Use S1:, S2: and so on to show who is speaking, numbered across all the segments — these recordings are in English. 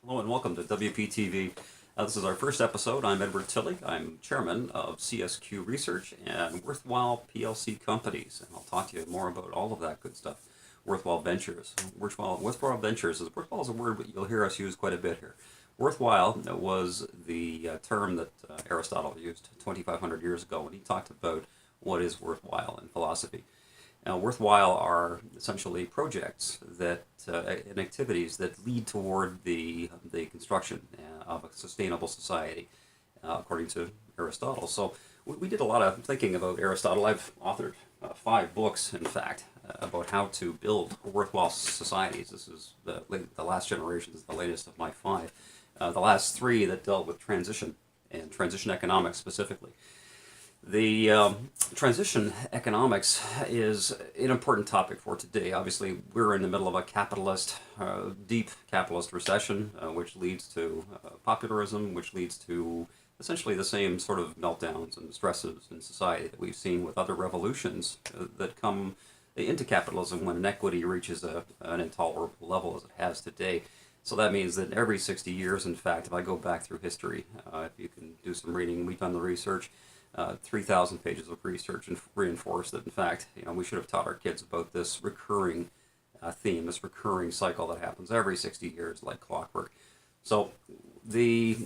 S1: Hello and welcome to WPTV. This is our first episode. I'm Edward Tilley. I'm chairman of CSQ Research and Worthwhile PLC Companies, and I'll talk to you more about all of that good stuff. Worthwhile Ventures. Worthwhile Ventures is worthwhile is a word that you'll hear us use quite a bit here. Worthwhile was the term that Aristotle used 2,500 years ago when he talked about what is worthwhile in philosophy. Now, worthwhile are essentially projects that and activities that lead toward the construction of a sustainable society, according to Aristotle. So we did a lot of thinking about Aristotle. I've authored 5 books, in fact, about how to build worthwhile societies. This is the last generation. This is the latest of my 5. The last 3 that dealt with transition and transition economics specifically. The transition economics is an important topic for today. Obviously, we're in the middle of a deep capitalist recession, which leads to popularism, which leads to essentially the same sort of meltdowns and stresses in society that we've seen with other revolutions that come into capitalism when inequity reaches an intolerable level as it has today. So that means that every 60 years, in fact, if I go back through history, if you can do some reading, we've done the research, 3,000 pages of research and reinforced that, in fact, we should have taught our kids about this recurring theme, this recurring cycle that happens every 60 years like clockwork. So the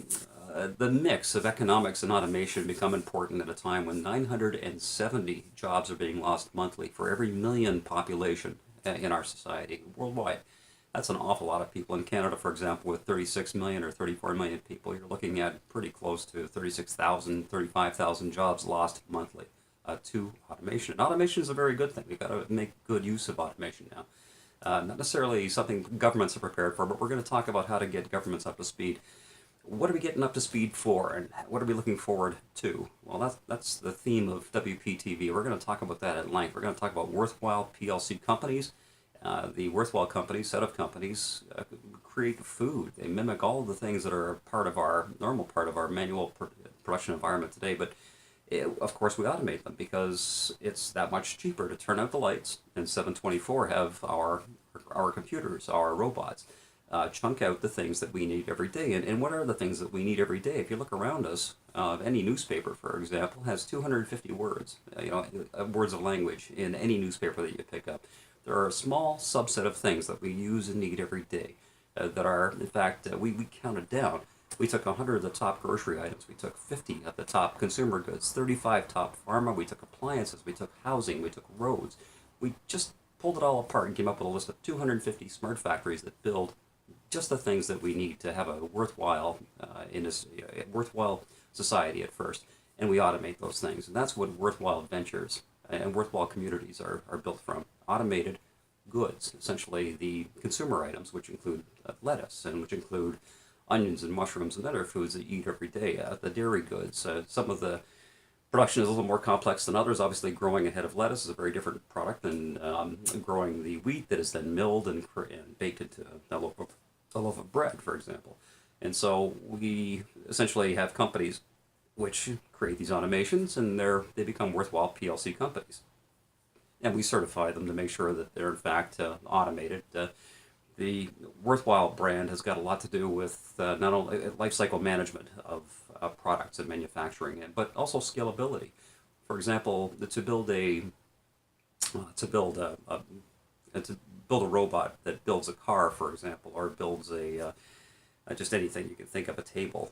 S1: mix of economics and automation become important at a time when 970 jobs are being lost monthly for every million population in our society worldwide. That's an awful lot of people. In Canada, for example, with 36 million or 34 million people, you're looking at pretty close to 36,000, 35,000 jobs lost monthly to automation. And automation is a very good thing. We've got to make good use of automation now. Not necessarily something governments are prepared for, but we're going to talk about how to get governments up to speed. What are we getting up to speed for, and what are we looking forward to? Well, that's the theme of WPTV. We're going to talk about that at length. We're going to talk about worthwhile PLC companies. The worthwhile companies, set of companies, create food. They mimic all of the things that are normal part of our manual production environment today. But of course, we automate them because it's that much cheaper to turn out the lights and 724 have our computers, our robots, chunk out the things that we need every day. And what are the things that we need every day? If you look around us, any newspaper, for example, has 250 words, words of language in any newspaper that you pick up. There are a small subset of things that we use and need every day that are, in fact, we counted down. We took 100 of the top grocery items. We took 50 of the top consumer goods, 35 top pharma. We took appliances. We took housing. We took roads. We just pulled it all apart and came up with a list of 250 smart factories that build just the things that we need to have a worthwhile worthwhile society at first. And we automate those things. And that's what worthwhile ventures and worthwhile communities are built from. Automated goods, essentially the consumer items, which include lettuce and which include onions and mushrooms and other foods that you eat every day. The dairy goods, some of the production is a little more complex than others. Obviously, growing a head of lettuce is a very different product than growing the wheat that is then milled and baked into a loaf of bread, for example. And so we essentially have companies which create these automations, and they become worthwhile PLC companies. And we certify them to make sure that they're in fact automated. The Worthwhile brand has got a lot to do with not only life cycle management of products and manufacturing, but also scalability. For example, to build a robot that builds a car, for example, or builds just anything you can think of, a table.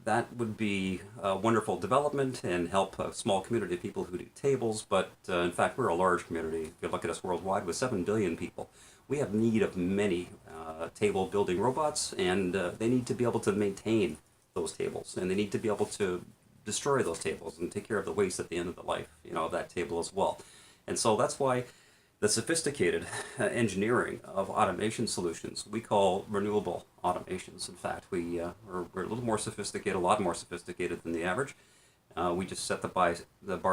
S1: That would be a wonderful development and help a small community of people who do tables, but in fact we're a large community. If you look at us worldwide with 7 billion people, we have need of many table building robots, and they need to be able to maintain those tables, and they need to be able to destroy those tables and take care of the waste at the end of the life, of that table as well. And so that's why the sophisticated engineering of automation solutions we call renewable automations. In fact, we're a little more sophisticated, a lot more sophisticated than the average. We just set the bar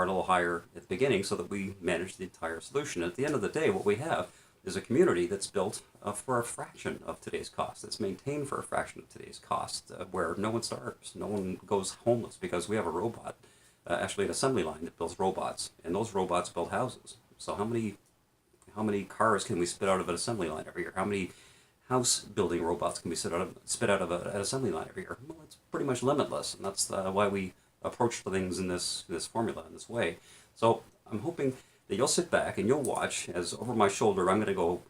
S1: a little higher at the beginning so that we manage the entire solution. At the end of the day, what we have is a community that's built for a fraction of today's cost. It's maintained for a fraction of today's cost, where no one starves, no one goes homeless, because we have a robot, actually an assembly line that builds robots, and those robots build houses. So how many cars can we spit out of an assembly line every year? How house building robots can be spit out of an assembly line every year? Well, it's pretty much limitless, and that's why we approach things in this formula, in this way. So I'm hoping that you'll sit back and you'll watch as over my shoulder I'm going to go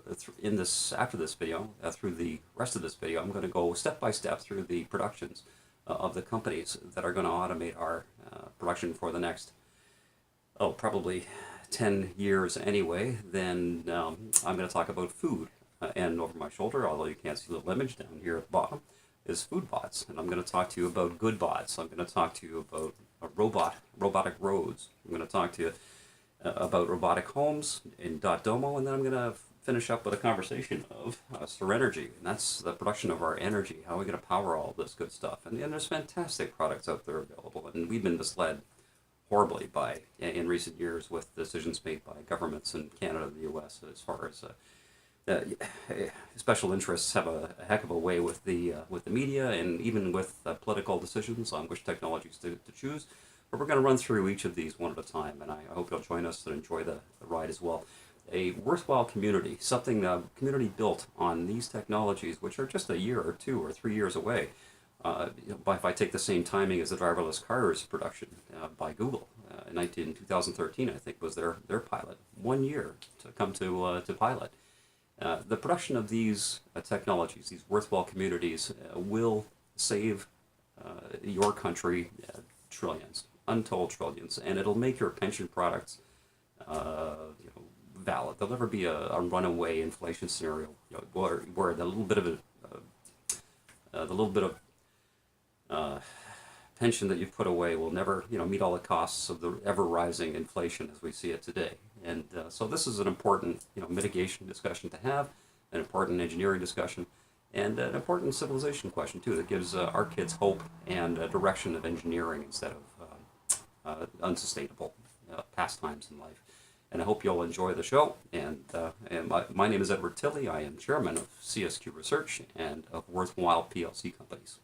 S1: in this after this video through the rest of this video. I'm going to go step by step through the productions of the companies that are going to automate our production for the next probably 10 years anyway. Then I'm going to talk about food. And over my shoulder, although you can't see the little image down here at the bottom, is food bots. And I'm going to talk to you about good bots. I'm going to talk to you about robotic roads. I'm going to talk to you about robotic homes in .domo, and then I'm going to finish up with a conversation of Serenergy, and that's the production of our energy. How are we going to power all this good stuff? And there's fantastic products out there available, and we've been misled horribly in recent years with decisions made by governments in Canada and the U.S. as far as special interests have a heck of a way with the media and even with political decisions on which technologies to choose. But we're going to run through each of these one at a time, and I hope you'll join us and enjoy the ride as well. A worthwhile community, community built on these technologies, which are just a year or 2 or 3 years away. If I take the same timing as the driverless cars production by Google in 2013, I think was their pilot. 1 year to come to pilot. The production of these technologies, these worthwhile communities, will save your country trillions, untold trillions, and it'll make your pension products valid. There'll never be a runaway inflation scenario where the little bit of pension that you've put away will never meet all the costs of the ever rising inflation as we see it today. And so this is an important mitigation discussion to have, an important engineering discussion, and an important civilization question too that gives our kids hope and a direction of engineering instead of unsustainable pastimes in life. And I hope you'll enjoy the show. And my name is Edward Tilley. I am chairman of CSQ Research and of Worthwhile PLC Companies.